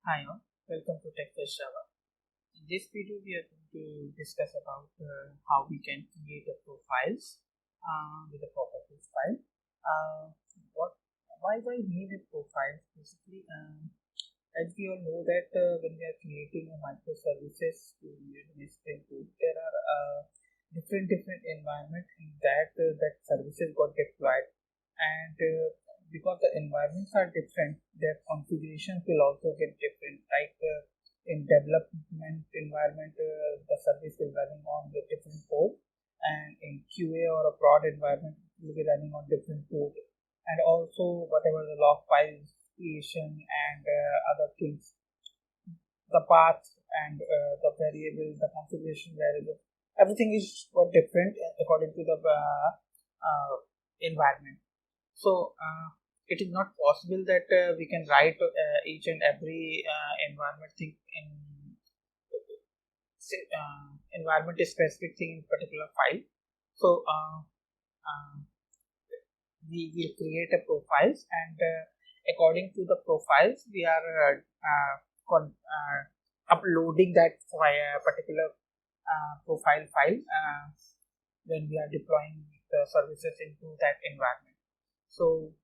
Hi all, welcome to TechFest Java. In this video, we are going to discuss about how we can create a profiles with a properties file. Uh, why need a profile? Basically, as we all know that when we are creating a microservices to use Springboot, there are different environment in that services got deployed, and because the environments are different, their configurations will also get different. Like in development environment, the service will running on the different port, and in QA or a prod environment, it will be running on different port, and also whatever the log files creation and other things, the path and the variable, the configuration variable, everything is quite different according to the environment. So it is not possible that we can write each and every environment thing in environment specific thing in particular file. So we will create a profiles, and according to the profiles we are uploading that particular profile file when we are deploying the services into that environment. So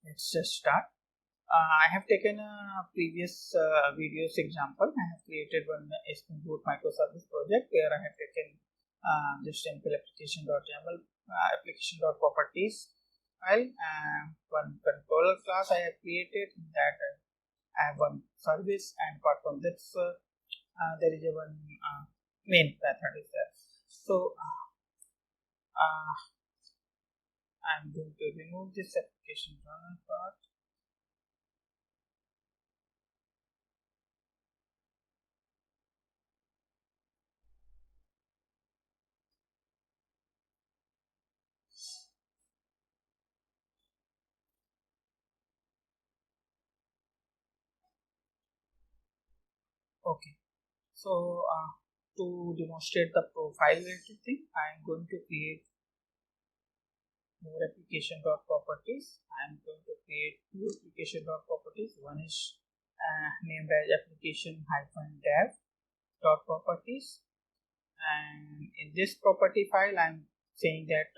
let's just start. I have taken a previous videos example. I have created one Springboot microservice project where I have taken just simple application.yml, application.properties file, one controller class I have created. In that I have one service, and apart from this there is a one main method is there. So I'm going to remove this application runner part. Okay, so to demonstrate the profile related thing, I am going to create more application.properties. I am going to create two application.properties. One is named as application-dev.properties, and in this property file I am saying that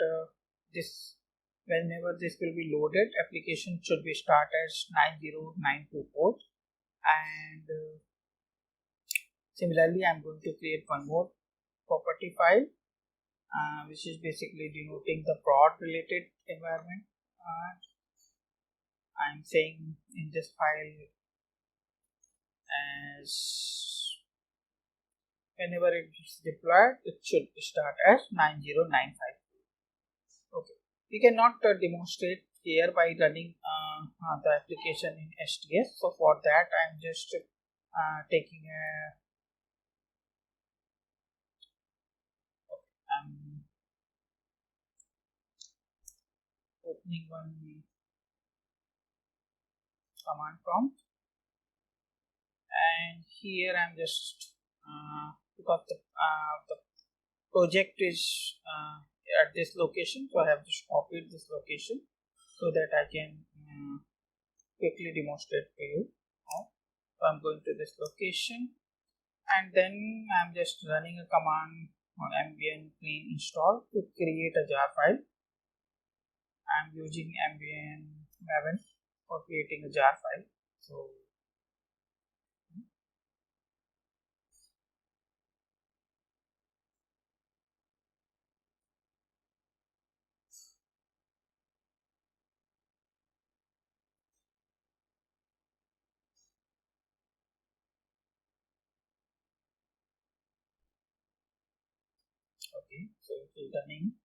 this whenever this will be loaded, application should be start as 9092 port, and similarly I'm going to create one more property file which is basically denoting the prod related environment. I'm saying in this file as whenever it is deployed, it should start as 9095. Okay, we cannot demonstrate here by running the application in STS. So for that, I'm just taking a opening one command prompt, and here I'm just because the project is at this location, so I have just copied this location so that I can quickly demonstrate to you. So I'm going to this location, and then I'm just running a command on ambient clean install to create a jar file. I'm using ambient maven for creating a jar file. So okay, so it is running.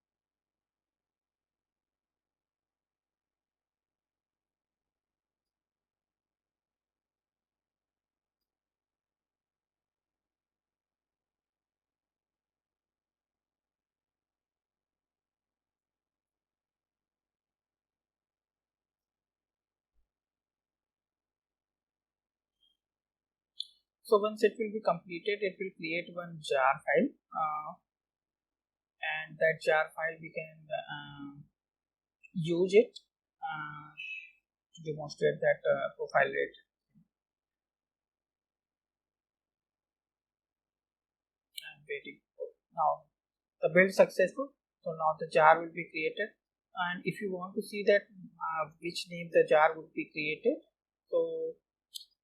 So once it will be completed, it will create one jar file, and that jar file we can use it to demonstrate that profile rate. waiting for. Now the build successful, so now the jar will be created. And if you want to see that which name the jar would be created, so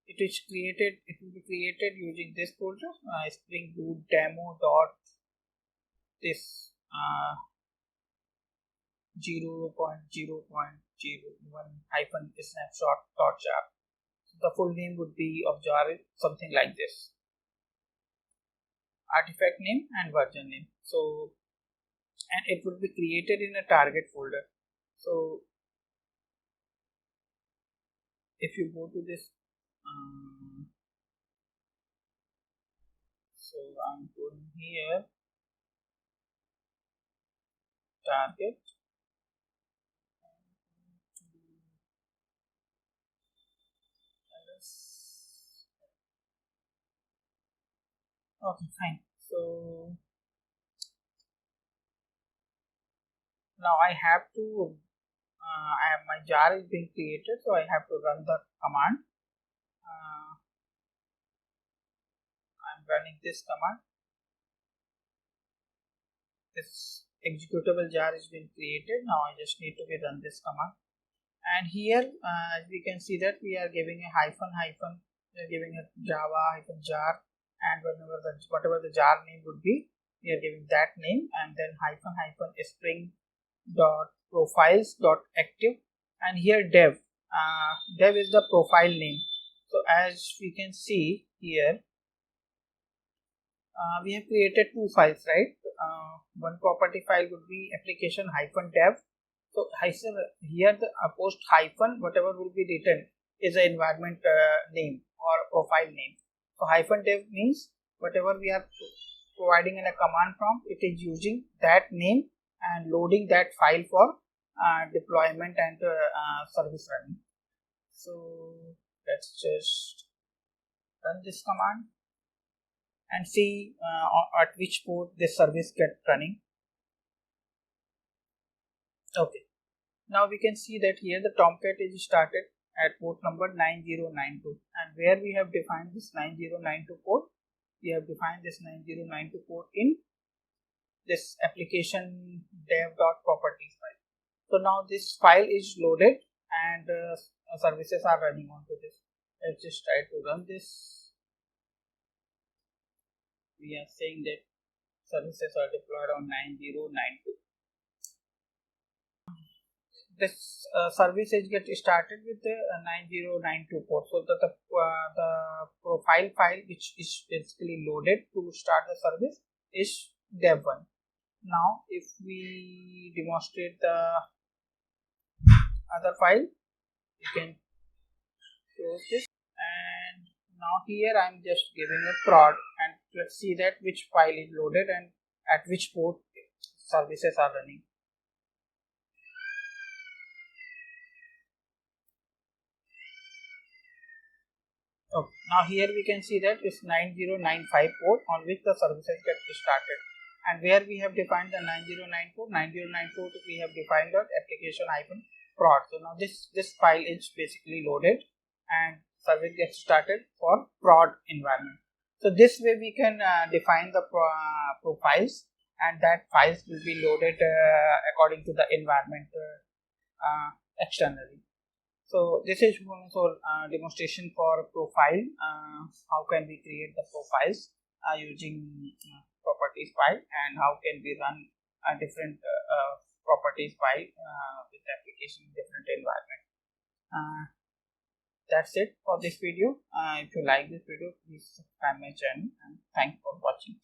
it will be created using this folder, Springboot demo dot this 0.0.01 hyphen snapshot dot jar. So the full name would be of jar is something like this: artifact name and version name. So, and it would be created in a target folder. So if you go to this, so I'm going here, target, okay, fine. So now I have to my jar is being created, so I have to run the command. I'm running this command. This executable jar is being created. Now I just need to run this command. And here we can see that we are giving a hyphen, we are giving a java hyphen jar, and whatever the jar name would be, we are giving that name, and then hyphen spring dot profiles dot active, and here dev is the profile name. So as we can see here, we have created two files, right? One property file would be application-dev. So here the post hyphen, whatever will be written is an environment name or profile name. So -dev means whatever we are providing in a command prompt, it is using that name and loading that file for deployment and service running. So let's just run this command and see at which port this service get running. Okay, now we can see that here the Tomcat is started at port number 9092, and where we have defined this 9092 port, we have defined this 9092 port in this application dev.properties file. So now this file is loaded and services are running onto this. Let's just try to run this. We are saying that services are deployed on 9092. This service is get started with the 9092 port. So the profile file which is basically loaded to start the service is dev1. Now if we demonstrate the other file, you can close this, and now here I am just giving a prod, and let's see that which file is loaded and at which port services are running. Okay. Now here we can see that it's 9095 port on which the services get started, and where we have defined the 9094 we have defined the application-prod. So now this file is basically loaded and service gets started for prod environment. So this way we can define the profiles, and that files will be loaded according to the environment externally. So this is one demonstration for profile. How can we create the profiles using properties file, and how can we run a different properties file with application in different environment. That's it for this video. If you like this video, please subscribe my channel, and thanks for watching.